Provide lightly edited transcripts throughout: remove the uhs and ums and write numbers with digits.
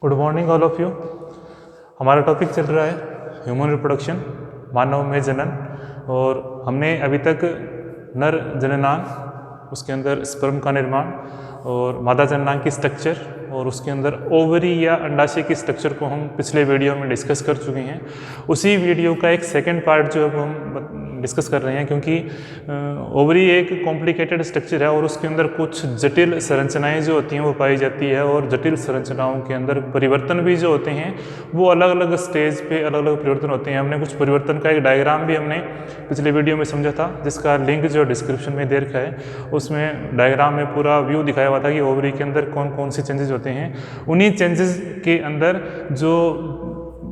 Good morning all of you. हमारा topic चल रहा है ह्यूमन रिप्रोडक्शन, मानव में जनन। और हमने अभी तक नर जननांग, उसके अंदर स्पर्म का निर्माण और मादा जननांग की स्ट्रक्चर और उसके अंदर ओवरी या अंडाशय की स्ट्रक्चर को हम पिछले वीडियो में डिस्कस कर चुके हैं। उसी वीडियो का एक सेकंड पार्ट जो है हम डिस्कस कर रहे हैं, क्योंकि ओवरी एक कॉम्प्लिकेटेड स्ट्रक्चर है और उसके अंदर कुछ जटिल संरचनाएं जो होती हैं वो पाई जाती है। और जटिल संरचनाओं के अंदर परिवर्तन भी जो होते हैं वो अलग अलग स्टेज पे अलग अलग परिवर्तन होते हैं। हमने कुछ परिवर्तन का एक डायग्राम भी हमने पिछले वीडियो में समझा था, जिसका लिंक जो डिस्क्रिप्शन में दे रखा है। उसमें डायग्राम में पूरा व्यू दिखाया हुआ था कि ओवरी के अंदर कौन कौन से चेंजेस होते हैं। उन्हीं चेंजेस के अंदर जो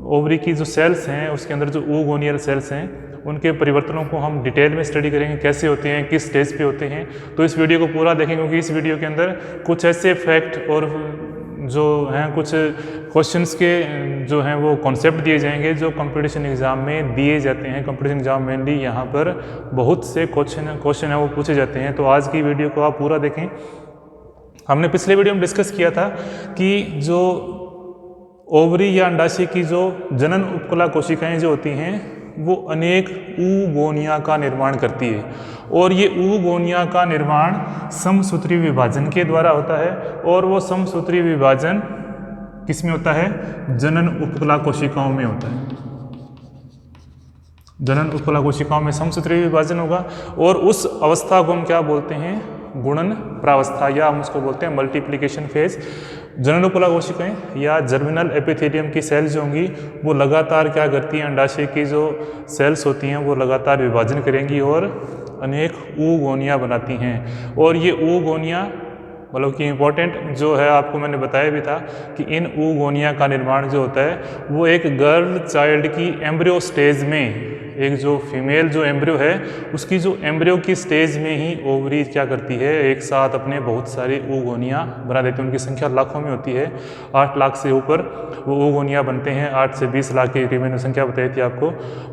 ओवरी की जो सेल्स हैं, उसके अंदर जो oogonal सेल्स हैं, उनके परिवर्तनों को हम डिटेल में स्टडी करेंगे, कैसे होते हैं, किस स्टेज पे होते हैं। तो इस वीडियो को पूरा देखेंगे, क्योंकि इस वीडियो के अंदर कुछ ऐसे फैक्ट और जो हैं कुछ क्वेश्चंस के जो हैं वो कॉन्सेप्ट दिए जाएंगे जो कंपटीशन एग्ज़ाम में दिए जाते हैं। कंपटीशन एग्ज़ाम मेनली यहाँ पर बहुत से क्वेश्चन है वो पूछे जाते हैं। तो आज की वीडियो को आप पूरा देखें। हमने पिछले वीडियो में डिस्कस किया था कि जो ओवरी या अंडाशय की जो जनन उपकला कोशिकाएं जो होती हैं वो अनेक oogonia का निर्माण करती है। और ये oogonia का निर्माण समसूत्री विभाजन के द्वारा होता है। और वो समसूत्री विभाजन किस में होता है? जनन उपकला कोशिकाओं में होता है। जनन उपकला कोशिकाओं में समसूत्री विभाजन होगा और उस अवस्था को हम क्या बोलते हैं? गुणन प्रावस्था, या हम उसको बोलते हैं मल्टीप्लिकेशन फेज। जनन उपकला कोशिकाएं या जर्मिनल एपिथेलियम की सेल्स जो होंगी वो लगातार क्या करती हैं? अंडाशय की जो सेल्स होती हैं वो लगातार विभाजन करेंगी और अनेक oogonia बनाती हैं। और ये oogonia मतलब कि इम्पॉर्टेंट जो है, आपको मैंने बताया भी था कि इन oogonia का निर्माण जो होता है वो एक गर्ल चाइल्ड की एम्ब्रियो स्टेज में, एक जो फीमेल जो एम्ब्रियो है उसकी जो एम्ब्रियो की स्टेज में ही ओवरी क्या करती है? एक साथ अपने बहुत सारे oogonia बना देती है। उनकी संख्या लाखों में होती है, 8 लाख से ऊपर वो oogonia बनते हैं। 8 से 20 लाख के करीब मैंने संख्या बताई थी आपको।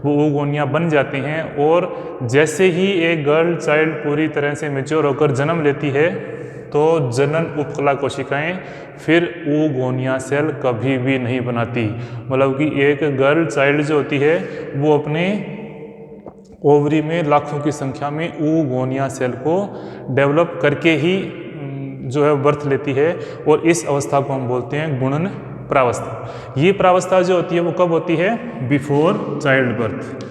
वो oogonia बन जाते हैं और जैसे ही एक गर्ल चाइल्ड पूरी तरह से मेच्योर होकर जन्म लेती है तो जनन उपकला कोशिकाएं फिर oogonia सेल कभी भी नहीं बनाती। मतलब कि एक गर्ल चाइल्ड जो होती है वो अपने ओवरी में लाखों की संख्या में oogonia सेल को डेवलप करके ही जो है बर्थ लेती है। और इस अवस्था को हम बोलते हैं गुणन प्रावस्था। ये प्रावस्था जो होती है वो कब होती है? Before child birth.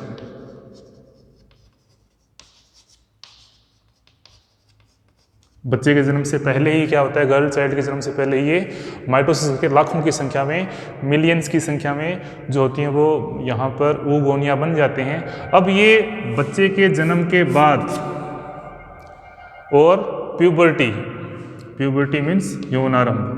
बच्चे के जन्म से पहले ही क्या होता है? गर्ल चाइल्ड के जन्म से पहले ही ये माइटोसिस के लाखों की संख्या में, मिलियंस की संख्या में जो होती हैं वो यहाँ पर oogonia बन जाते हैं। अब ये बच्चे के जन्म के बाद और प्यूबर्टी मीन्स यौवनारंभ,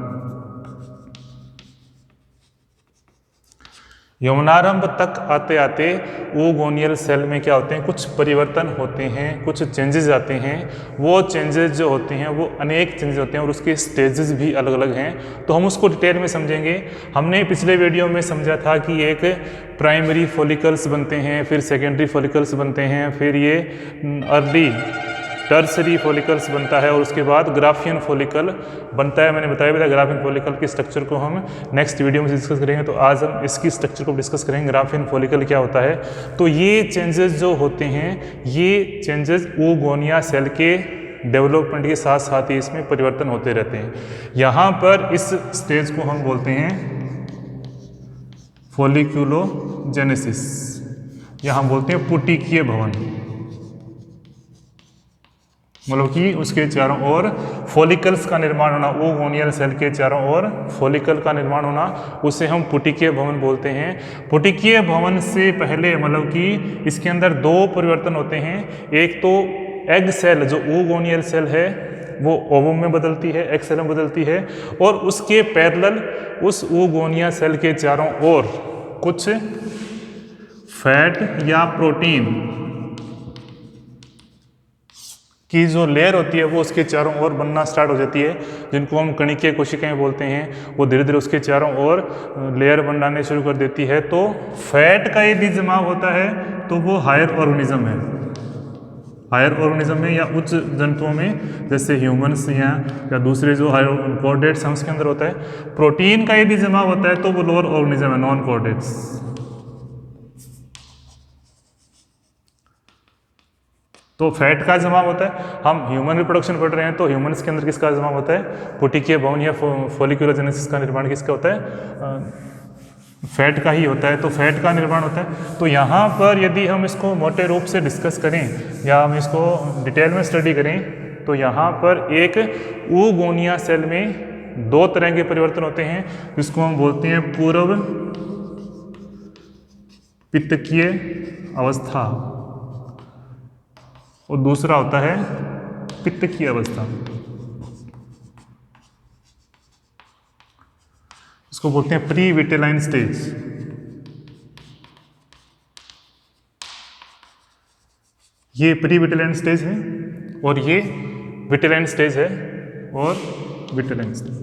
यौवनारंभ तक आते आते oogonal सेल में क्या होते हैं? कुछ परिवर्तन होते हैं, कुछ चेंजेस आते हैं। वो चेंजेस जो होते हैं वो अनेक चेंजेस होते हैं और उसके स्टेजेस भी अलग अलग हैं। तो हम उसको डिटेल में समझेंगे। हमने पिछले वीडियो में समझा था कि एक प्राइमरी फॉलिकल्स बनते हैं, फिर सेकेंडरी फॉलिकल्स बनते हैं, फिर ये अर्ली टर्सरी फॉलिकल्स बनता है और उसके बाद ग्राफियन फॉलिकल बनता है। मैंने बताया भी था ग्राफियन फॉलिकल की स्ट्रक्चर को हम नेक्स्ट वीडियो में डिस्कस करेंगे। तो आज हम इसकी स्ट्रक्चर को डिस्कस करेंगे, ग्राफियन फॉलिकल क्या होता है। तो ये चेंजेस जो होते हैं, ये चेंजेस oogonia सेल के डेवलपमेंट के साथ साथ ही इसमें परिवर्तन होते रहते हैं। यहाँ पर इस स्टेज को हम बोलते हैं फॉलिक्यूलोजेनेसिस, या हम बोलते हैं पुटिकीय भवन। मतलब कि उसके चारों ओर फॉलिकल्स का निर्माण होना, oogonal सेल के चारों ओर फॉलिकल का निर्माण होना, उसे हम पुटिकीय भवन बोलते हैं। पुटिकीय भवन से पहले मतलब कि इसके अंदर दो परिवर्तन होते हैं। एक तो एग सेल जो oogonal सेल है वो ओवम में बदलती है, एग सेल में बदलती है, और उसके पैरेलल उस oogonia सेल के चारों ओर कुछ फैट या प्रोटीन की जो लेयर होती है वो उसके चारों ओर बनना स्टार्ट हो जाती है, जिनको हम कणिकीय कोशिकाएं बोलते हैं। वो धीरे धीरे उसके चारों ओर लेयर बनाने शुरू कर देती है। तो फैट का यदि जमाव होता है तो वो हायर ऑर्गेनिज्म है। हायर ऑर्गेनिज्म में या उच्च जंतुओं में जैसे ह्यूमंस या दूसरे जो हायर कोऑर्डिनेट्स हैं उसके अंदर होता है। प्रोटीन का यदि जमाव होता है तो वो लोअर ऑर्गेनिज्म है, नॉन कोऑर्डिनेट्स। तो फैट का जमाव होता है, हम ह्यूमन रिप्रोडक्शन पढ़ रहे हैं तो ह्यूमंस के अंदर किसका जमाव होता है, पुटिकीय भवन या फॉलिक्यूलोजेनेसिस का निर्माण किसका होता है, फैट का ही होता है। तो फैट का निर्माण होता है। तो यहाँ पर यदि हम इसको मोटे रूप से डिस्कस करें या हम इसको डिटेल में स्टडी करें तो यहाँ पर एक oogonia सेल में दो तरह के परिवर्तन होते हैं, जिसको हम बोलते हैं पूर्व पित्तकीय अवस्था और दूसरा होता है पित्तकीय अवस्था। इसको बोलते हैं प्री विटेलाइन स्टेज। ये प्री विटेलाइन स्टेज है और ये विटेलाइन स्टेज है और vitelline stage.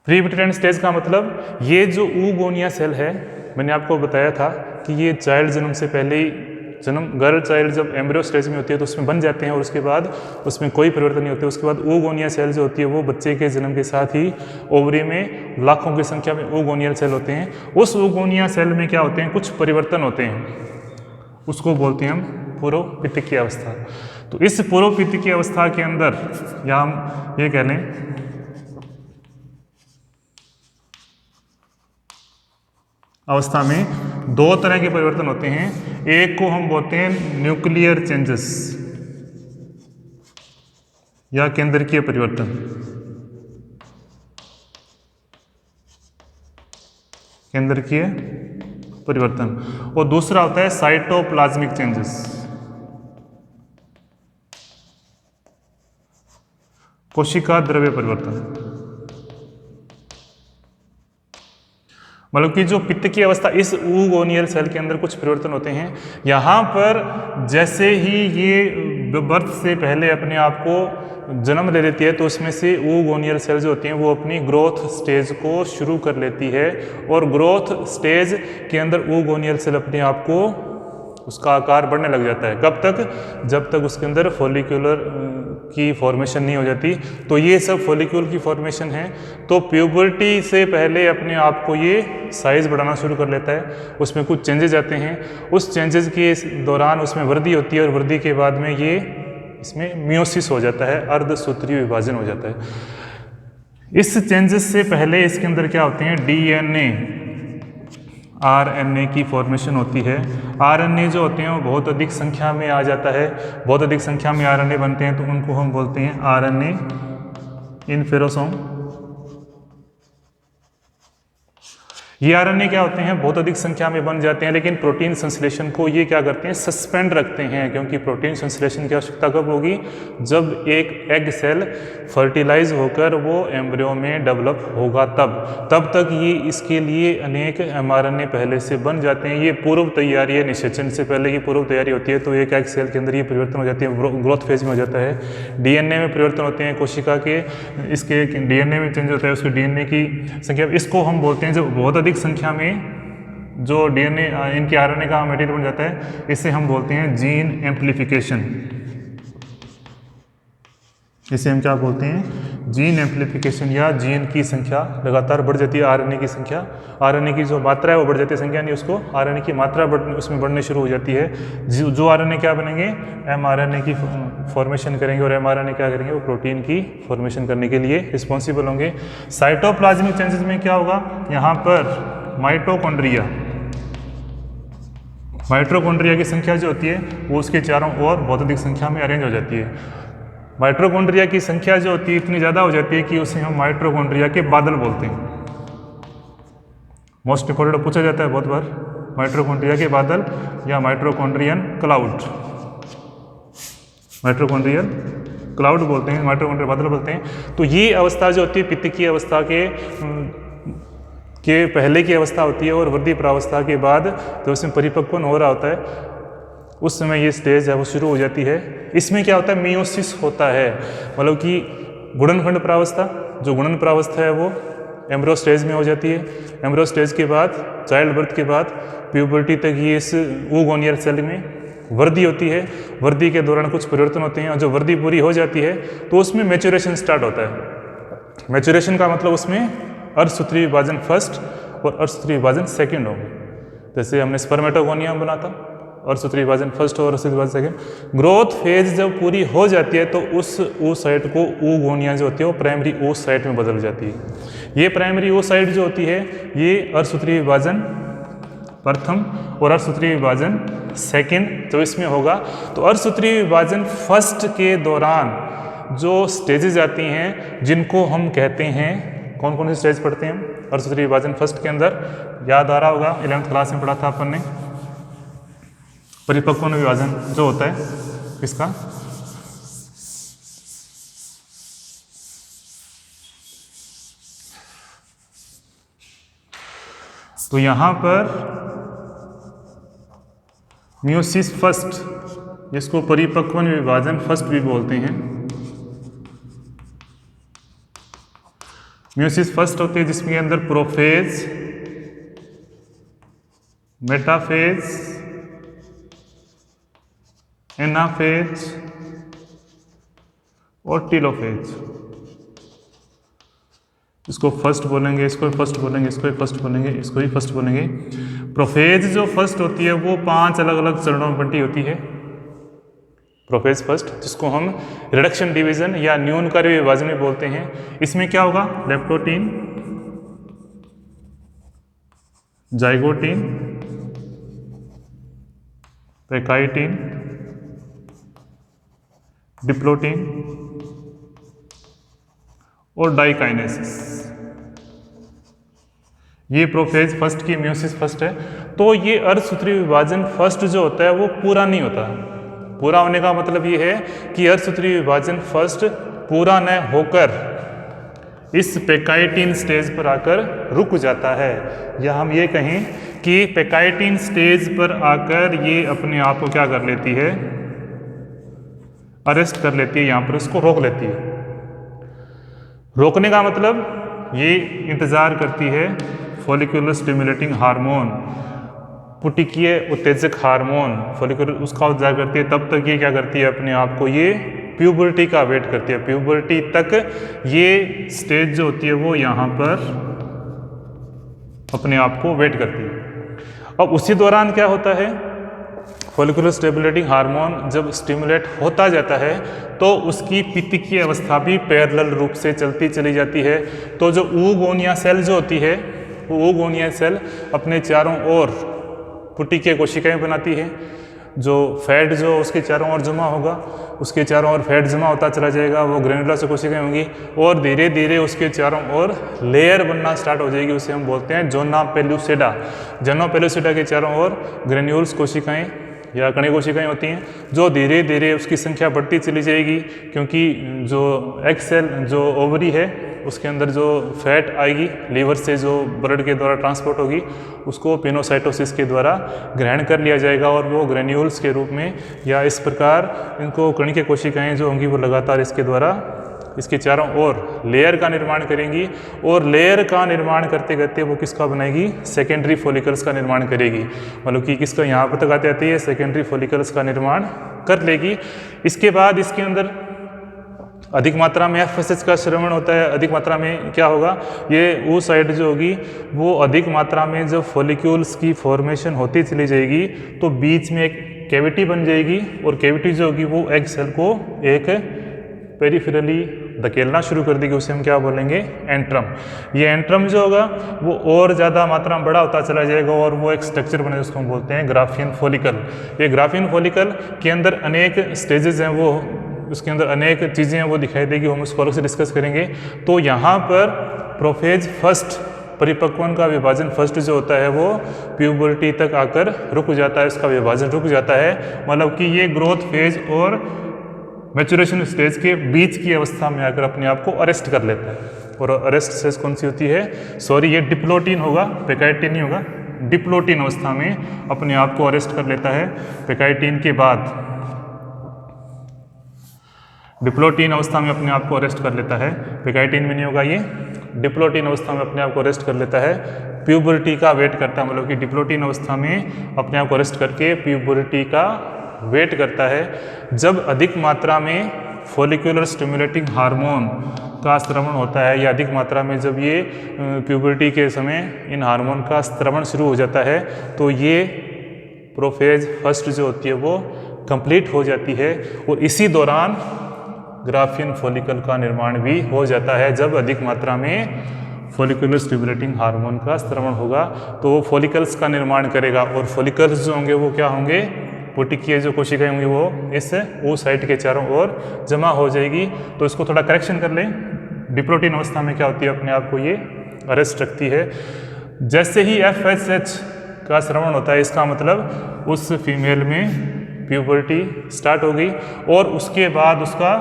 Pre vitelline stage का मतलब ये जो oogonia सेल है, मैंने आपको बताया था कि ये चाइल्ड जन्म से पहले ही, जन्म गर्ल चाइल्ड जब एम्ब्रियो स्टेज में होती है तो उसमें बन जाते हैं और उसके बाद उसमें कोई परिवर्तन नहीं होते। उसके बाद oogonia सेल जो होती है वो बच्चे के जन्म के साथ ही ओवरी में लाखों की संख्या में oogonia सेल होते हैं। उस oogonia सेल में क्या होते हैं, कुछ परिवर्तन होते हैं, उसको बोलते हैं हम पूर्व पित्तकीय अवस्था। तो इस पूर्व पित्तकीय अवस्था के अंदर या हम ये कह लें अवस्था में दो तरह के परिवर्तन होते हैं। एक को हम बोलते हैं न्यूक्लियर चेंजेस या केंद्रकीय परिवर्तन, केंद्रकीय परिवर्तन, और दूसरा होता है साइटोप्लाज्मिक चेंजेस, कोशिका द्रव्य परिवर्तन। मतलब कि जो पित्त की अवस्था, इस oogonia सेल के अंदर कुछ परिवर्तन होते हैं। यहाँ पर जैसे ही ये बर्थ से पहले अपने आप को जन्म ले लेती है तो उसमें से oogonia सेल जो होती हैं वो अपनी ग्रोथ स्टेज को शुरू कर लेती है और ग्रोथ स्टेज के अंदर oogonia सेल अपने आप को उसका आकार बढ़ने लग जाता है। कब तक, जब तक उसके अंदर फॉलिक्यूलर की फॉर्मेशन नहीं हो जाती। तो ये सब फॉलिक्यूल की फॉर्मेशन है। तो प्यूबर्टी से पहले अपने आप को ये साइज बढ़ाना शुरू कर लेता है, उसमें कुछ चेंजेस आते हैं, उस चेंजेस के दौरान उसमें वृद्धि होती है और वृद्धि के बाद में ये इसमें मियोसिस हो जाता है, अर्धसूत्रीय विभाजन हो जाता है। इस चेंजेस से पहले इसके अंदर क्या होते हैं, डीएनए आरएनए की फॉर्मेशन होती है। आरएनए जो होते हैं वो बहुत अधिक संख्या में आ जाता है, बहुत अधिक संख्या में आरएनए बनते हैं तो उनको हम बोलते हैं आरएनए इन्फेरोसोम। ये आरएनए क्या होते हैं, बहुत अधिक संख्या में बन जाते हैं, लेकिन प्रोटीन संश्लेषण को ये क्या करते हैं, सस्पेंड रखते हैं, क्योंकि प्रोटीन संश्लेषण की आवश्यकता कब होगी, जब एक एग सेल फर्टिलाइज होकर वो एम्ब्रियो में डेवलप होगा तब तक ये इसके लिए अनेक mRNA पहले से बन जाते हैं। ये पूर्व तैयारी है, निषेचन से पहले की पूर्व तैयारी होती है। तो एक एग सेल के अंदर ये परिवर्तन हो जाती है, ग्रोथ फेज में हो जाता है। डीएनए में परिवर्तन होते हैं, कोशिका के इसके डीएनए में चेंज होता है, उसके डीएनए की संख्या, इसको हम बोलते हैं जब बहुत अधिक संख्या में जो डीएनए इनके आरएनए का मटेरियल बन जाता है, इसे हम बोलते हैं जीन एम्प्लीफिकेशन। इसे हम क्या बोलते हैं, जीन एम्प्लीफिकेशन, या जीन की संख्या लगातार बढ़ जाती है, आरएनए की संख्या, आरएनए की जो मात्रा है वो बढ़ जाती है, संख्या नहीं, उसको आरएनए की मात्रा उसमें बढ़ने शुरू हो जाती है। जो आरएनए क्या बनेंगे, एमआरएनए की फॉर्मेशन करेंगे, और एमआरएनए क्या करेंगे, वो प्रोटीन की फॉर्मेशन करने के लिए रिस्पॉन्सिबल होंगे। साइटोप्लाज्मिक चेंजेस में क्या होगा, यहाँ पर माइटोकॉन्ड्रिया की संख्या जो होती है वो उसके चारों ओर बहुत अधिक संख्या में अरेंज हो जाती है। माइटोकॉन्ड्रिया की संख्या जो होती है इतनी ज़्यादा हो जाती है कि उसे हम माइटोकॉन्ड्रिया के बादल बोलते हैं। मोस्ट इंपोर्टेंट पूछा जाता है बहुत बार, माइटोकॉन्ड्रिया के बादल या माइटोकॉन्ड्रियन क्लाउड, माइटोकॉन्ड्रियल क्लाउड बोलते हैं, माइटोकॉन्ड्रियल बादल बोलते हैं। तो ये अवस्था जो होती है पित्त की अवस्था के पहले की अवस्था होती है, और वृद्धि प्रावस्था के बाद तो उसमें परिपक्वन हो रहा होता है, उस समय ये स्टेज है वो शुरू हो जाती है। इसमें क्या होता है, मियोसिस होता है, मतलब कि गुणनखंड प्रावस्था, जो गुणन प्रावस्था है वो एम्ब्रियो स्टेज में हो जाती है। एम्ब्रियो स्टेज के बाद चाइल्ड बर्थ के बाद प्यूबर्टी तक ये इस oogonia सेल में वृद्धि होती है। वृद्धि के दौरान कुछ परिवर्तन होते हैं और जब वृद्धि पूरी हो जाती है तो उसमें मैच्योरेशन स्टार्ट होता है। मैच्योरेशन का मतलब उसमें अर्धसूत्री विभाजन फर्स्ट और अर्धसूत्री विभाजन सेकंड होंगे। जैसे हमने स्पर्मेटोगोनिया बना था, अर्धसूत्री विभाजन फर्स्ट और अर्धसूत्री विभाजन सेकंड। ग्रोथ फेज जब पूरी हो जाती है तो उस oocyte को oogonia जो होती है वो प्राइमरी oocyte में बदल जाती है। ये प्राइमरी oocyte जो होती है ये अर्धसूत्री विभाजन प्रथम और अर्धसूत्री विभाजन सेकंड जब इसमें होगा तो अर्धसूत्री विभाजन फर्स्ट के दौरान जो स्टेजेस आती हैं जिनको हम कहते हैं, कौन कौन से स्टेज पढ़ते हैं अर्धसूत्री विभाजन फर्स्ट के अंदर, याद आ रहा होगा 11th क्लास में पढ़ा था अपन ने, परिपक्वन विभाजन जो होता है इसका, तो यहां पर मियोसिस फर्स्ट, जिसको परिपक्वन विभाजन फर्स्ट भी बोलते हैं, मियोसिस फर्स्ट होते हैं जिसके अंदर प्रोफेज, मेटाफेज, एनाफेज और टीलोफेज। इसको फर्स्ट बोलेंगे, इसको भी फर्स्ट बोलेंगे, इसको भी फर्स्ट बोलेंगे, इसको भी फर्स्ट बोलेंगे। प्रोफेज जो फर्स्ट होती है वो 5 अलग अलग चरणों में बंटी होती है। प्रोफेज फर्स्ट, जिसको हम रिडक्शन डिवीजन या न्यूनकारी विभाजन भी बोलते हैं। इसमें क्या होगा, लेप्टोटीन, जाइगोटीन, पेकाइटीन, डिप्लोटीन और डाइकाइनेसिस। ये प्रोफेज फर्स्ट की मियोसिस फर्स्ट है। तो ये अर्धसूत्री विभाजन फर्स्ट जो होता है वो पूरा नहीं होता। पूरा होने का मतलब ये है कि अर्धसूत्री विभाजन फर्स्ट पूरा न होकर इस पेकाइटिन स्टेज पर आकर रुक जाता है, या हम ये कहें कि पेकाइटिन स्टेज पर आकर ये अपने आप को क्या कर लेती है, अरेस्ट कर लेती है, यहाँ पर उसको रोक लेती है। रोकने का मतलब ये इंतज़ार करती है फॉलिकुलर स्टिमुलेटिंग हार्मोन, पुटिकीय उत्तेजक हार्मोन, फॉलिकुलर उसका इंतजार करती है। तब तक ये क्या करती है, अपने आप को ये प्यूबर्टी का वेट करती है। प्यूबर्टी तक ये स्टेज जो होती है वो यहाँ पर अपने आप को वेट करती है। अब उसी दौरान क्या होता है, फॉलिकुलर स्टिमुलेटिंग हार्मोन जब स्टिमुलेट होता जाता है तो उसकी पित्तिकीय अवस्था भी पैरेलल रूप से चलती चली जाती है। तो जो oogonia सेल जो होती है वो oogonia सेल अपने चारों ओर पुटिकीय कोशिकाएं बनाती है। जो फैट जो उसके चारों ओर जमा होगा, उसके चारों ओर फैट जमा होता चला जाएगा, वो ग्रेनुलर कोशिकाएं होंगी और धीरे धीरे उसके चारों ओर लेयर बनना स्टार्ट हो जाएगी। उसे हम बोलते हैं जोना पेलुसिडा। जोना पेलुसिडा के चारों ओर ग्रेन्यूल्स कोशिकाएं या कणी कोशिकाएं होती हैं, जो धीरे धीरे उसकी संख्या बढ़ती चली जाएगी, क्योंकि जो एग सेल जो ओवरी है उसके अंदर जो फैट आएगी लीवर से जो ब्लड के द्वारा ट्रांसपोर्ट होगी उसको पिनोसाइटोसिस के द्वारा ग्रहण कर लिया जाएगा और वो ग्रेन्यूल्स के रूप में या इस प्रकार इनको कणिकीय कोशिकाएं जो होंगी वो लगातार इसके द्वारा इसके चारों ओर लेयर का निर्माण करेंगी और लेयर का निर्माण करते करते वो किसका बनाएगी, सेकेंडरी फॉलिकल्स का निर्माण करेगी। मतलब कि किसका यहाँ पर तक आते आते है सेकेंडरी फॉलिकल्स का निर्माण कर लेगी। इसके बाद इसके अंदर अधिक मात्रा में एफएसएच का श्रवण होता है। अधिक मात्रा में क्या होगा, ये वो साइड जो होगी वो अधिक मात्रा में जब फॉलिक्यूल्स की फॉर्मेशन होती चली जाएगी तो बीच में एक कैविटी बन जाएगी और कैविटी जो होगी वो एग सेल को एक पेरिफेरली धकेलना शुरू कर देगी। उसे हम क्या बोलेंगे, एंट्रम। ये एंट्रम जो होगा वो और ज़्यादा मात्रा में बड़ा होता चला जाएगा और वो एक स्ट्रक्चर बने जिसको हम बोलते हैं ग्राफियन फॉलिकल। ये ग्राफियन फॉलिकल के अंदर अनेक स्टेजेस हैं, वो उसके अंदर अनेक चीज़ें हैं वो दिखाई देगी, हम उसको अलग से डिस्कस करेंगे। तो यहाँ पर प्रोफेज फर्स्ट परिपक्वन का विभाजन फर्स्ट जो होता है वो प्यूबर्टी तक आकर रुक जाता है, इसका विभाजन रुक जाता है। मतलब कि ये ग्रोथ फेज और मैच्योरेशन स्टेज के बीच की अवस्था में आकर अपने आप को अरेस्ट कर लेता है। और अरेस्ट स्टेज कौन सी होती है, सॉरी ये डिप्लोटीन होगा, पेकाइटिन नहीं होगा। डिप्लोटीन अवस्था में अपने आप को अरेस्ट कर लेता है। पेकाइटिन के बाद डिप्लोटीन अवस्था में अपने आप को अरेस्ट कर लेता है, पेकाइटिन में नहीं होगा ये। डिप्लोटिन अवस्था में अपने आप को रेस्ट कर लेता है, प्यूबर्टी का वेट करता है, मतलब कि डिप्लोटिन अवस्था में अपने आप को रेस्ट करके प्यूबर्टी का वेट करता है। जब अधिक मात्रा में फॉलिकुलर स्टिमुलेटिंग हार्मोन का स्त्रवण होता है या अधिक मात्रा में जब ये प्यूबर्टी के समय इन हार्मोन का स्त्रवण शुरू हो जाता है तो ये प्रोफेज फर्स्ट जो होती है वो कंप्लीट हो जाती है और इसी दौरान ग्राफियन फॉलिकल का निर्माण भी हो जाता है। जब अधिक मात्रा में फॉलिकुलर स्टिमुलेटिंग हार्मोन का स्त्रवण होगा तो वो फॉलिकल्स का निर्माण करेगा और फॉलिकल्स जो होंगे वो क्या होंगे, पुटिकीय जो कोशिकाएं होंगी वो इस oocyte के चारों ओर जमा हो जाएगी। तो इसको थोड़ा करेक्शन कर लें, डिप्लोटिन अवस्था में क्या होती है, अपने आप को ये अरेस्ट रखती है। जैसे ही FSH का स्रवण होता है इसका मतलब उस फीमेल में प्यूबर्टी स्टार्ट हो गई और उसके बाद उसका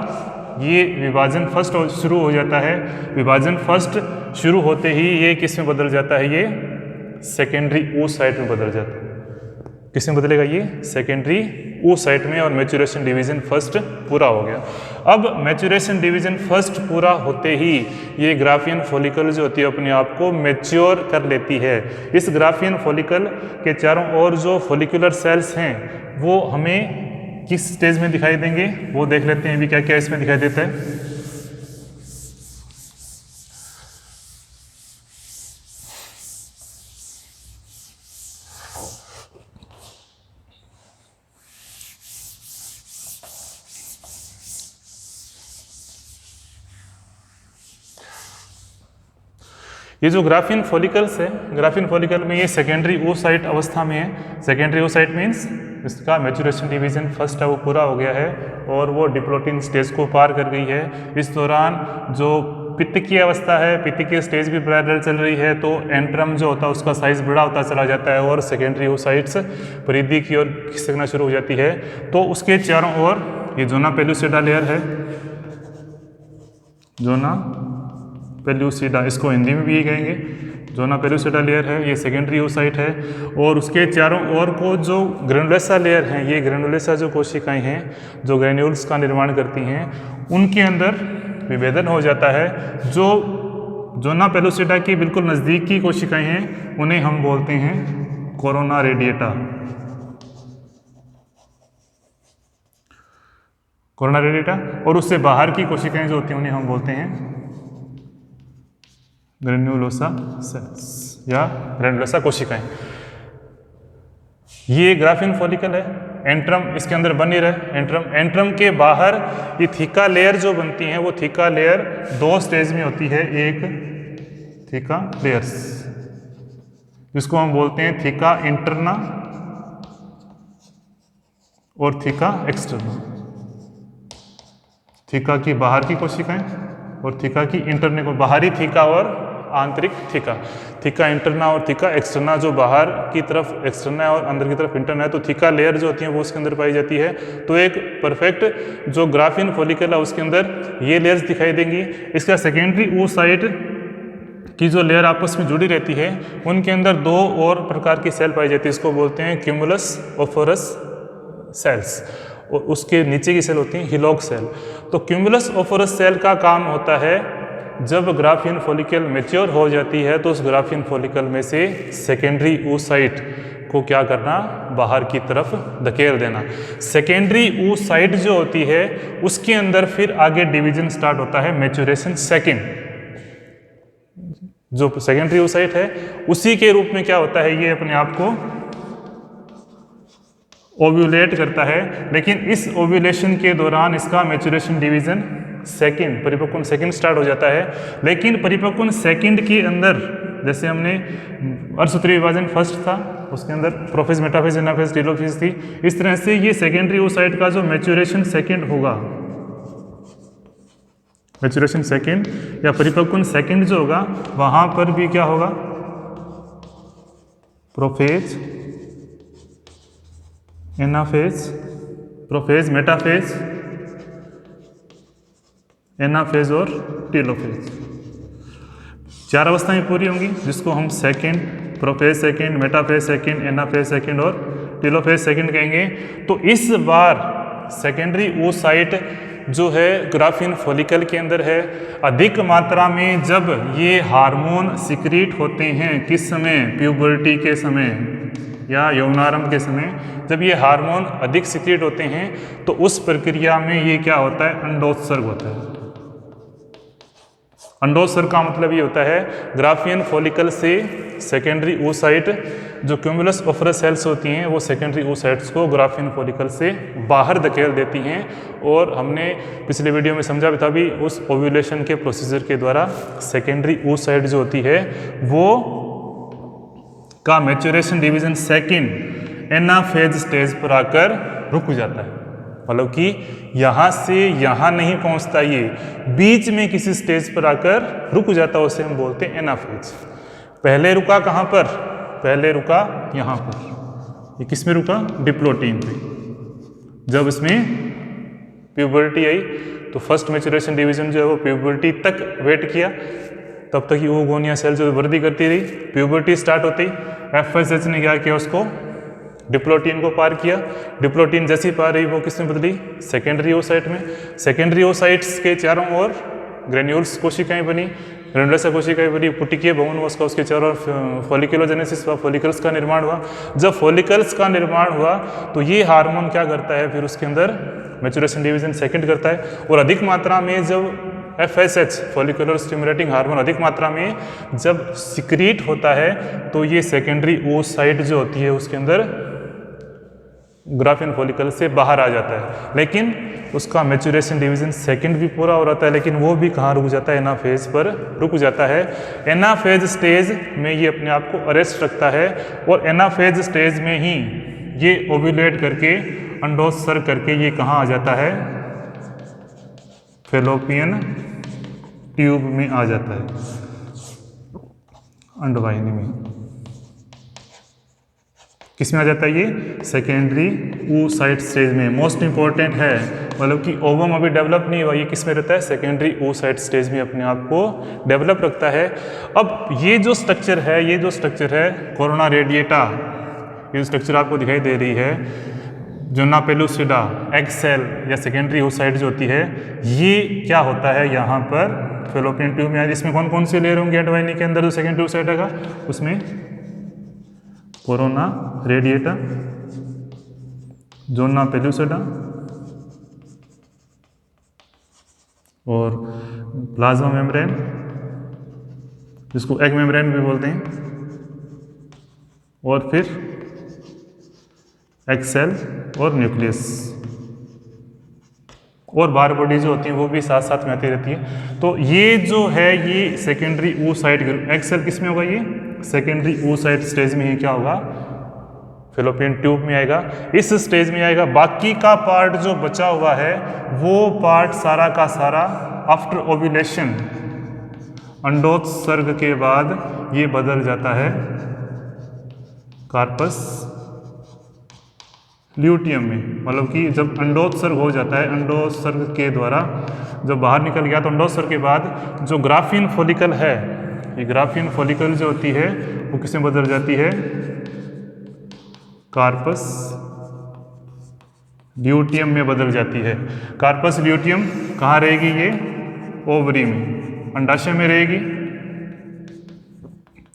ये विभाजन फर्स्ट शुरू हो जाता है। विभाजन फर्स्ट शुरू होते ही ये किस में बदल जाता है, ये सेकेंडरी oocyte में बदल जाता है। किस में बदलेगा, ये सेकेंडरी oocyte में, और मैच्योरेशन डिवीजन फर्स्ट पूरा हो गया। अब मैच्योरेशन डिवीजन फर्स्ट पूरा होते ही ये ग्राफियन फॉलिकल जो होती है अपने आप को मैच्योर कर लेती है। इस ग्राफियन फॉलिकल के चारों ओर जो फॉलिकुलर सेल्स हैं वो हमें किस स्टेज में दिखाई देंगे वो देख लेते हैं अभी क्या क्या इसमें दिखाई देता है। ये जो ग्राफियन फॉलिकल्स है, ग्राफियन फॉलिकल में ये सेकेंडरी oocyte अवस्था में है। सेकेंडरी oocyte मीन्स इसका मैच्योरेशन डिवीजन फर्स्ट है वो पूरा हो गया है और वो डिप्लोटिन स्टेज को पार कर गई है। इस दौरान जो पित्तकीय अवस्था है, पित्तकीय स्टेज भी पैरेलल चल रही है, तो एंट्रम जो होता है उसका साइज बड़ा होता चला जाता है और सेकेंडरी oocytes परिधि की ओर खिसकना शुरू हो जाती है। तो उसके चारों ओर ये जोना पेलुसिडा लेयर है, जोना पेलुसिडा, इसको हिंदी में भी कहेंगे जोना पेलुसिडा लेयर है, ये सेकेंडरी oocyte है। और उसके चारों ओर को जो ग्रेनुलोसा लेयर हैं, ये ग्रेनुलोसा जो कोशिकाएं हैं जो ग्रेन्यूल्स का निर्माण करती हैं, उनके अंदर विभेदन हो जाता है। जो जोना पेलुसिडा की बिल्कुल नज़दीक की कोशिकाएं हैं उन्हें हम बोलते हैं कोरोना रेडिएटा, कोरोना रेडिएटा। और उससे बाहर की कोशिकाएं जो होती हैं उन्हें हम बोलते हैं ग्रेन्युलोसा सेल्स या ग्रेनुलोसा कोशिकाएं। ये ग्राफियन फॉलिकल है, एंट्रम इसके अंदर बन नहीं रहा। एंट्रम के बाहर ये थीका लेयर जो बनती हैं वो थीका लेयर दो स्टेज में होती है। एक थीका लेयर्स जिसको हम बोलते हैं थीका इंटरना और थीका एक्सटर्ना। थीका की बाहर की कोशिकाएं और थीका की इंटरना को, बाहरी थीका और आंतरिक थीका, थीका इंटरना और थीका एक्सटर्ना। जो बाहर की तरफ एक्सटर्ना है और अंदर की तरफ इंटरना है, तो थीका लेयर जो होती है वो उसके अंदर पाई जाती है। तो एक परफेक्ट जो ग्राफियन फॉलिकल है उसके अंदर ये लेयर्स दिखाई देंगी। इसका सेकेंडरी oocyte की जो लेयर आपस में जुड़ी रहती है उनके अंदर दो और प्रकार की सेल पाई जाती है, इसको बोलते हैं क्यूमुलस ओफोरस सेल्स, और उसके नीचे की सेल होती है हिलॉक सेल। तो क्यूमुलस ओफोरस सेल का काम होता है जब ग्राफियन फॉलिकल मैच्योर हो जाती है तो उस ग्राफियन फॉलिकल में से सेकेंडरी oocyte को क्या करना, बाहर की तरफ धकेल देना। सेकेंडरी oocyte जो होती है उसके अंदर फिर आगे डिवीजन स्टार्ट होता है मैच्योरेशन सेकेंड। जो सेकेंडरी oocyte है उसी के रूप में क्या होता है, ये अपने आप को ओव्यूलेट करता है, लेकिन इस ओव्यूलेशन के दौरान इसका मैच्योरेशन डिवीजन सेकंड, परिपक्वन सेकंड स्टार्ट हो जाता है। लेकिन परिपक्वन सेकंड के अंदर जैसे हमने अर्धसूत्री विभाजन फर्स्ट था उसके अंदर प्रोफेज, मेटाफेज, एनाफेज, टेलोफेज थी, इस तरह से ये सेकेंडरी oocyte का जो मैच्योरेशन सेकंड होगा, मैच्योरेशन सेकंड या परिपक्वन सेकंड जो होगा वहां पर भी क्या होगा, prophase, anaphase, prophase, metaphase, anaphase और टेलोफेज, चार अवस्थाएं पूरी होंगी जिसको हम second, prophase second, metaphase second, anaphase second और टेलोफेज सेकंड कहेंगे। तो इस बार सेकेंडरी oocyte जो है ग्राफिन फॉलिकल के अंदर है। अधिक मात्रा में जब ये हार्मोन सिक्रीट होते हैं, किस समय? प्यूबर्टी के समय या यौनारंभ के समय, जब ये हार्मोन अधिक सिक्रीट होते हैं तो उस प्रक्रिया में ये क्या होता है? अंडोत्सर्ग होता है। अंडोत्सर्ग का मतलब ये होता है ग्राफियन फॉलिकल से सेकेंडरी oocyte, जो क्यूमुलस ओफरस सेल्स होती हैं, वो सेकेंडरी oocytes को ग्राफियन फॉलिकल से बाहर धकेल देती हैं। और हमने पिछले वीडियो में समझा भी था भी, उस ओव्यूलेशन के प्रोसीजर के द्वारा सेकेंडरी oocyte जो होती है वो का maturation division second anaphase stage पर आकर रुक जाता है। मतलब कि यहाँ से यहाँ नहीं पहुँचता, ये बीच में किसी स्टेज पर आकर रुक जाता है, उसे हम बोलते हैं एनाफेज। पहले रुका कहाँ पर? पहले रुका यहाँ पर। ये किस में रुका? डिप्लोटीन पे। जब इसमें प्यूबर्टी आई तो फर्स्ट मैच्योरेशन डिवीजन जो है वो प्यूबर्टी तक वेट किया, तब तक ये ओगोनिया सेल जो वृद्धि करती रही। प्यूबर्टी स्टार्ट होती, एफएसएच ने क्या किया? उसको डिप्लोटीन को पार किया। डिप्लोटीन जैसी पार रही वो किस में बदली? सेकेंडरी oocyte में। सेकेंडरी oocytes के चारों ओर ग्रेन्यूल्स कोशिकाएं बनी, ग्रेनुलसा कोशिकाएं बनी, पुटिकीय भवन हुआ उसके चारों ओर फॉलिकुलोजेनेसिस हुआ, फॉलिकल्स का निर्माण हुआ। जब फॉलिकल्स का निर्माण हुआ तो ये हार्मोन क्या करता है? फिर उसके अंदर मैच्योरेशन डिवीजन सेकंड करता है। और अधिक मात्रा में जब FSH फॉलिकुलर स्टिमुलेटिंग हार्मोन अधिक मात्रा में जब सिक्रीट होता है तो ये सेकेंडरी oocyte जो होती है उसके अंदर ग्राफिन फॉलिकल से बाहर आ जाता है। लेकिन उसका मैच्योरेशन डिवीजन सेकंड भी पूरा हो रहा है, लेकिन वो भी कहाँ रुक जाता है? एनाफेज पर रुक जाता है। एनाफेज स्टेज में ये अपने आप को अरेस्ट रखता है और एनाफेज स्टेज में ही ये ओव्यूलेट करके अंडोत्सर्ग करके ये कहाँ आ जाता है? फैलोपियन ट्यूब में आ जाता है, अंडवाहिनी में। किस में आ जाता है ये? सेकेंडरी oocyte स्टेज में। मोस्ट इंपॉर्टेंट है, मतलब कि ओवम अभी डेवलप नहीं हुआ, ये किस में रहता है? सेकेंडरी oocyte स्टेज में अपने आप को डेवलप रखता है। अब ये जो स्ट्रक्चर है, ये जो स्ट्रक्चर है कोरोना रेडिएटा, ये स्ट्रक्चर आपको दिखाई दे रही है, जोना पेलुसिडा एग सेल या सेकेंडरी oocyte जो होती है, ये क्या होता है? यहाँ पर फैलोपियन ट्यूब में। इसमें कौन कौन से लेयर होंगे अंडवाहिनी के अंदर जो सेकेंडरी oocyte है? उसमें कोरोना रेडिएटा, जोना पेलुसिडा और प्लाज्मा मेम्ब्रेन, जिसको एग मेम्ब्रेन भी बोलते हैं, और फिर एग सेल और न्यूक्लियस, और बार बॉडी जो होती है वो भी साथ साथ में आती रहती है। तो ये जो है ये secondary oocyte group. Egg cell किस में होगा? ये सेकेंडरी oocyte स्टेज में ही क्या होगा? फैलोपियन ट्यूब में आएगा, इस स्टेज में आएगा। बाकी का पार्ट जो बचा हुआ है वो पार्ट सारा का सारा आफ्टर ओव्यूलेशन, अंडोत्सर्ग के बाद ये बदल जाता है कार्पस ल्यूटियम में। मतलब कि जब अंडोत्सर्ग हो जाता है, अंडोत्सर्ग के द्वारा जब बाहर निकल गया तो अंडोत्सर्ग के बाद जो ग्राफियन फॉलिकल है, ये ग्राफियन फॉलिकल जो होती है वो किस में बदल जाती है? कार्पस ल्यूटियम में बदल जाती है। कार्पस ल्यूटियम कहाँ रहेगी? ये ओवरी में, अंडाशय में रहेगी।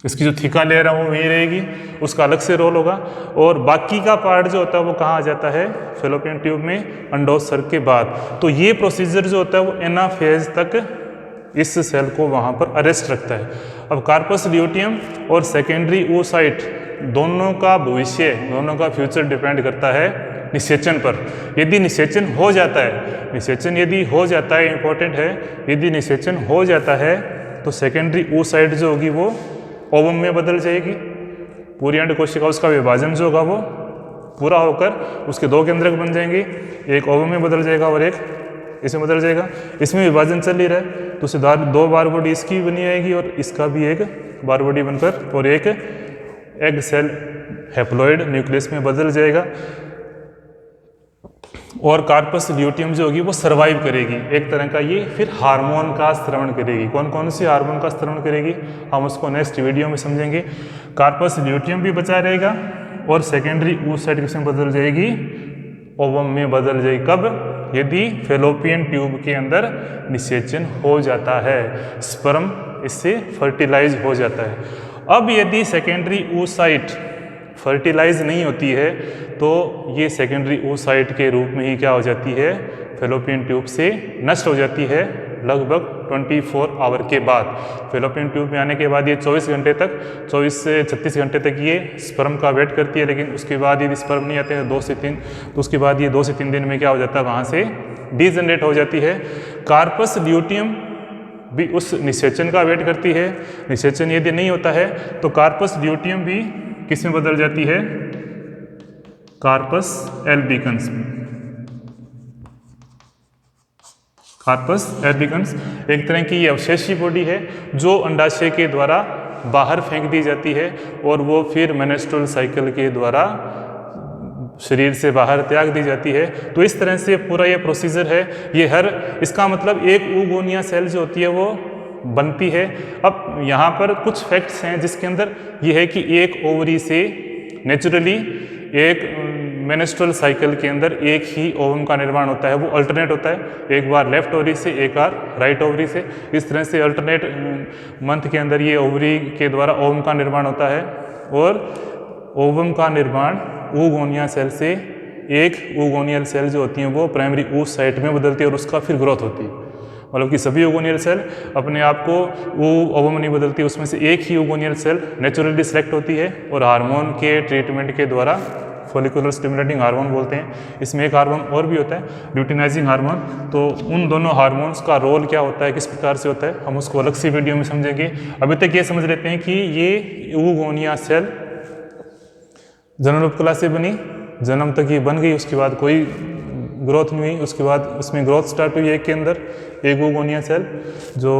इसकी जो थीका लेयर है वो वहीं रहेगी, उसका अलग से रोल होगा। और बाकी का पार्ट जो होता है वो कहाँ आ जाता है? फैलोपियन ट्यूब में अंडोत्सर्ग के बाद। तो ये प्रोसीजर जो होता है वो एनाफेज तक इस सेल को वहाँ पर अरेस्ट रखता है। अब कार्पस ल्यूटियम और सेकेंडरी oocyte दोनों का भविष्य, दोनों का फ्यूचर डिपेंड करता है निषेचन पर। यदि निषेचन हो जाता है, निषेचन यदि हो जाता है, इंपॉर्टेंट है, यदि निषेचन हो जाता है तो सेकेंडरी oocyte जो होगी वो ओवम में बदल जाएगी। पूरी अंड कोशिका उसका विभाजन जो होगा वो पूरा होकर उसके दो केंद्रक बन जाएंगे, एक ओवम में बदल जाएगा और एक इसमें बदल जाएगा। इसमें विभाजन चल ही रहा है तो उसे दो बार बॉडी इसकी बनी आएगी और इसका भी एक बार बॉडी बनकर और एक एग सेल हैप्लॉइड न्यूक्लियस में बदल जाएगा। और कार्पस ल्यूटियम जो होगी वो सर्वाइव करेगी, एक तरह का ये फिर हार्मोन का स्रवण करेगी। कौन कौन सी हार्मोन का स्रवण करेगी हम उसको नेक्स्ट वीडियो में समझेंगे। कार्पस ल्यूटियम भी बचा रहेगा और सेकेंडरी oocyte किसमें बदल जाएगी? ओवम में बदल जाएगी। कब? यदि फैलोपियन ट्यूब के अंदर निषेचन हो जाता है, स्पर्म इससे फर्टिलाइज हो जाता है। अब यदि सेकेंडरी oocyte फर्टिलाइज नहीं होती है तो ये सेकेंडरी oocyte के रूप में ही क्या हो जाती है, फैलोपियन ट्यूब से नष्ट हो जाती है लगभग 24 आवर के बाद। फैलोपियन ट्यूब में आने के बाद ये 24 घंटे तक, 24 से 36 घंटे तक ये स्पर्म का वेट करती है, लेकिन उसके बाद यदि स्पर्म नहीं आते हैं 2 से 3, तो उसके बाद ये 2 से 3 दिन में क्या हो जाता है, वहाँ से डीजनरेट हो जाती है। कार्पस ल्यूटियम भी उस निषेचन का वेट करती है। निषेचन यदि नहीं होता है तो कार्पस ल्यूटियम भी किस में बदल जाती है, कार्पस एल्बिकन्स में। कार्पस एल्बिकन्स एक तरह की ये अवशेषी बॉडी है जो अंडाशय के द्वारा बाहर फेंक दी जाती है और वो फिर मेनेस्ट्रुअल साइकिल के द्वारा शरीर से बाहर त्याग दी जाती है। तो इस तरह से पूरा ये प्रोसीजर है। ये हर, इसका मतलब एक oogonia सेल जो होती है वो बनती है। अब यहाँ पर कुछ फैक्ट्स हैं जिसके अंदर ये है कि एक ओवरी से नेचुरली एक मेनेस्ट्रुअल साइकिल के अंदर एक ही ओवम का निर्माण होता है, वो अल्टरनेट होता है, एक बार लेफ्ट ओवरी से एक बार राइट ओवरी से। इस तरह से अल्टरनेट मंथ के अंदर ये ओवरी के द्वारा ओवम का निर्माण होता है और ओवम का निर्माण oogonia सेल से एक oogonial सेल जो होती हैं वो प्राइमरी oocyte में बदलती है और उसका फिर ग्रोथ होती है। मतलब कि सभी oogonial सेल अपने आप को ओवम नहीं बदलती, उसमें से एक ही oogonial सेल नेचुरली सिलेक्ट होती है और हार्मोन के ट्रीटमेंट के द्वारा, फॉलिकुलर स्टिमुलेटिंग हार्मोन बोलते हैं, इसमें एक हार्मोन और भी होता है ल्यूटिनाइजिंग हार्मोन। तो उन दोनों हार्मोन्स का रोल क्या होता है, किस प्रकार से होता है, हम उसको अलग सी वीडियो में समझेंगे। अभी तक ये समझ लेते हैं कि ये oogonia सेल जनन उपकला से बनी, जन्म तक ये बन गई, उसके बाद कोई ग्रोथ नहीं हुई, उसके बाद उसमें ग्रोथ स्टार्ट हुई एक के अंदर, एक oogonia सेल जो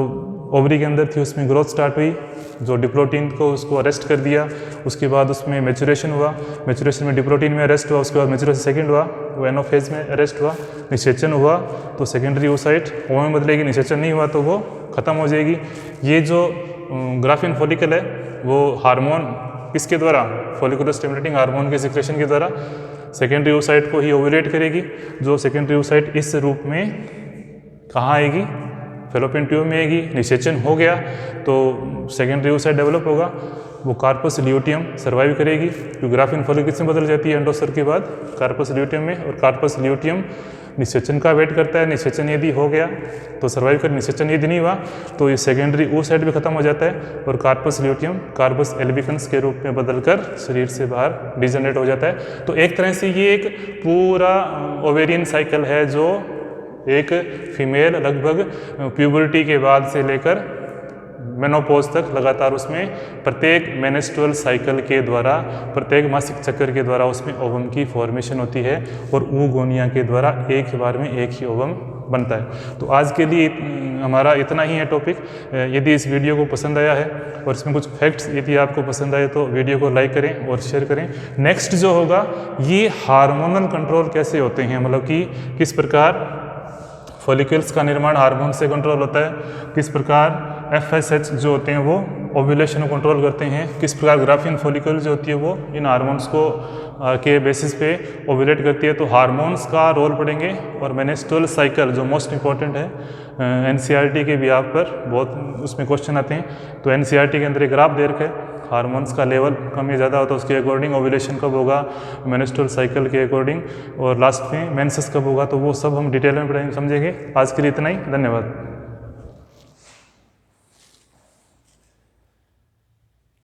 ओवरी के अंदर थी उसमें ग्रोथ स्टार्ट हुई, जो डिप्लोटीन को उसको अरेस्ट कर दिया, उसके बाद उसमें मैचुरेशन हुआ, मैचुरेशन में डिप्लोटीन में अरेस्ट हुआ, उसके बाद मैचुरेशन सेकंड हुआ, वो एनोफेज में अरेस्ट हुआ, निषेचन हुआ तो सेकेंडरी oocyte ओवम में बदलेगी, निषेचन नहीं हुआ तो वो खत्म हो जाएगी। ये जो ग्राफियन फॉलिकल है वो हार्मोन किसके द्वारा, फॉलिकुलर स्टिमुलेटिंग हार्मोन के सिक्रेशन के द्वारा सेकेंडरी oocyte को ही ओव्यूलेट करेगी, जो सेकेंडरी oocyte इस रूप में कहाँ आएगी, फैलोपियन ट्यूब में आएगी। निषेचन हो गया तो सेकेंडरी oocyte डेवलप होगा, वो कार्पस ल्यूटियम सर्वाइव करेगी, क्योंकि ग्राफियन फॉलिकल से बदल जाती है एंडोसर के बाद कार्पस ल्यूटियम में, और कार्पस ल्यूटियम निषेचन का वेट करता है। निषेचन यदि हो गया तो सर्वाइव कर, निषेचन यदि नहीं हुआ तो ये सेकेंडरी oocyte भी खत्म हो जाता है और कार्पस ल्यूटियम कार्पस एल्बिकन्स के रूप में बदलकर शरीर से बाहर डिजनरेट हो जाता है। तो एक तरह से ये एक पूरा ओवेरियन साइकिल है जो एक फीमेल लगभग प्यूबर्टी के बाद से लेकर मेनोपॉज तक लगातार उसमें प्रत्येक मेनेस्ट्रुअल साइकिल के द्वारा, प्रत्येक मासिक चक्र के द्वारा उसमें ओवम की फॉर्मेशन होती है और oogonia के द्वारा एक ही बार में एक ही ओवम बनता है। तो आज के लिए हमारा इतना ही है टॉपिक। यदि इस वीडियो को पसंद आया है और इसमें कुछ फैक्ट्स यदि आपको पसंद आए तो वीडियो को लाइक करें और शेयर करें। नेक्स्ट जो होगा ये हार्मोनल कंट्रोल कैसे होते हैं, मतलब कि किस प्रकार फॉलिकल्स का निर्माण हार्मोन से कंट्रोल होता है, किस प्रकार FSH जो होते हैं वो ओव्यूलेशन को कंट्रोल करते हैं, किस प्रकार ग्राफियन फॉलिकल जो होती है वो इन हार्मोन्स को के बेसिस पे ओव्यूलेट करती है। तो हार्मोन्स का रोल पड़ेंगे और मेनेस्ट्रुअल साइकिल जो मोस्ट इंपॉर्टेंट है, NCERT के भी आप पर बहुत उसमें क्वेश्चन आते हैं। तो NCERT के अंदर एक ग्राफ दे रखा है, हार्मोन्स का लेवल कम या ज़्यादा होता है उसके अकॉर्डिंग ओव्यूलेशन कब होगा, मेनेस्ट्रुअल साइकिल के अकॉर्डिंग, और लास्ट में मेंसेस कब होगा, तो वो सब हम डिटेल में पढ़ेंगे समझेंगे। आज के लिए इतना ही, धन्यवाद।